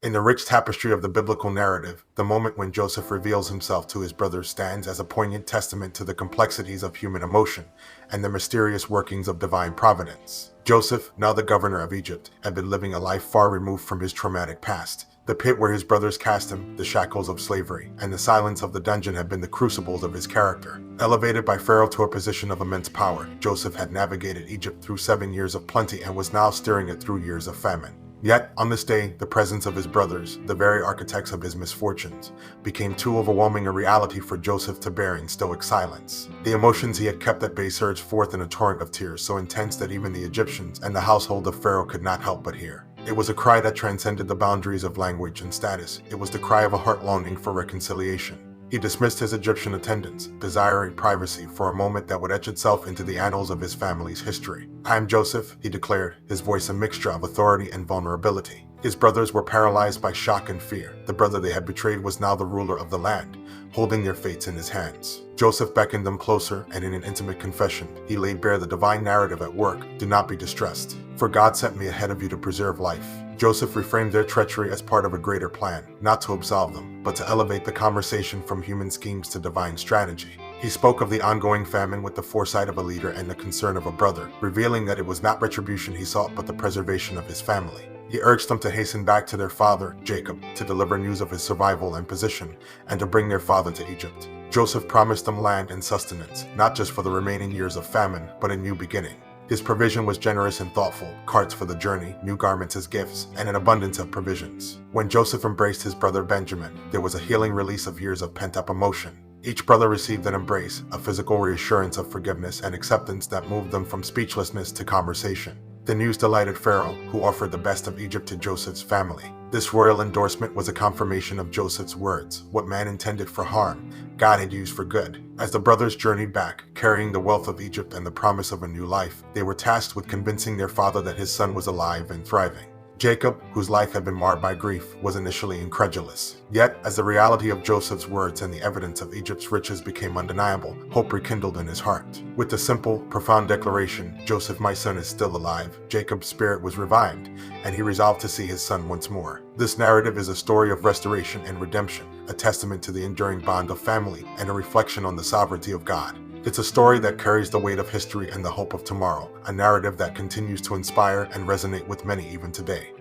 In the rich tapestry of the biblical narrative, the moment when Joseph reveals himself to his brothers stands as a poignant testament to the complexities of human emotion and the mysterious workings of divine providence. Joseph, now the governor of Egypt, had been living a life far removed from his traumatic past. The pit where his brothers cast him, the shackles of slavery, and the silence of the dungeon had been the crucibles of his character. Elevated by Pharaoh to a position of immense power, Joseph had navigated Egypt through 7 years of plenty and was now steering it through years of famine. Yet, on this day, the presence of his brothers, the very architects of his misfortunes, became too overwhelming a reality for Joseph to bear in stoic silence. The emotions he had kept at bay surged forth in a torrent of tears so intense that even the Egyptians and the household of Pharaoh could not help but hear. It was a cry that transcended the boundaries of language and status. It was the cry of a heart longing for reconciliation. He dismissed his Egyptian attendants, desiring privacy for a moment that would etch itself into the annals of his family's history. "I am Joseph," he declared, his voice a mixture of authority and vulnerability. His brothers were paralyzed by shock and fear. The brother they had betrayed was now the ruler of the land, holding their fates in his hands. Joseph beckoned them closer, and in an intimate confession, he laid bare the divine narrative at work. "Do not be distressed, for God sent me ahead of you to preserve life." Joseph reframed their treachery as part of a greater plan, not to absolve them, but to elevate the conversation from human schemes to divine strategy. He spoke of the ongoing famine with the foresight of a leader and the concern of a brother, revealing that it was not retribution he sought but the preservation of his family. He urged them to hasten back to their father, Jacob, to deliver news of his survival and position, and to bring their father to Egypt. Joseph promised them land and sustenance, not just for the remaining years of famine, but a new beginning. His provision was generous and thoughtful, carts for the journey, new garments as gifts, and an abundance of provisions. When Joseph embraced his brother Benjamin, there was a healing release of years of pent-up emotion. Each brother received an embrace, a physical reassurance of forgiveness and acceptance that moved them from speechlessness to conversation. The news delighted Pharaoh, who offered the best of Egypt to Joseph's family. This royal endorsement was a confirmation of Joseph's words. What man intended for harm, God had used for good. As the brothers journeyed back, carrying the wealth of Egypt and the promise of a new life, they were tasked with convincing their father that his son was alive and thriving. Jacob, whose life had been marred by grief, was initially incredulous. Yet, as the reality of Joseph's words and the evidence of Egypt's riches became undeniable, hope rekindled in his heart. With the simple, profound declaration, "Joseph, my son, is still alive," Jacob's spirit was revived, and he resolved to see his son once more. This narrative is a story of restoration and redemption, a testament to the enduring bond of family, and a reflection on the sovereignty of God. It's a story that carries the weight of history and the hope of tomorrow, a narrative that continues to inspire and resonate with many even today.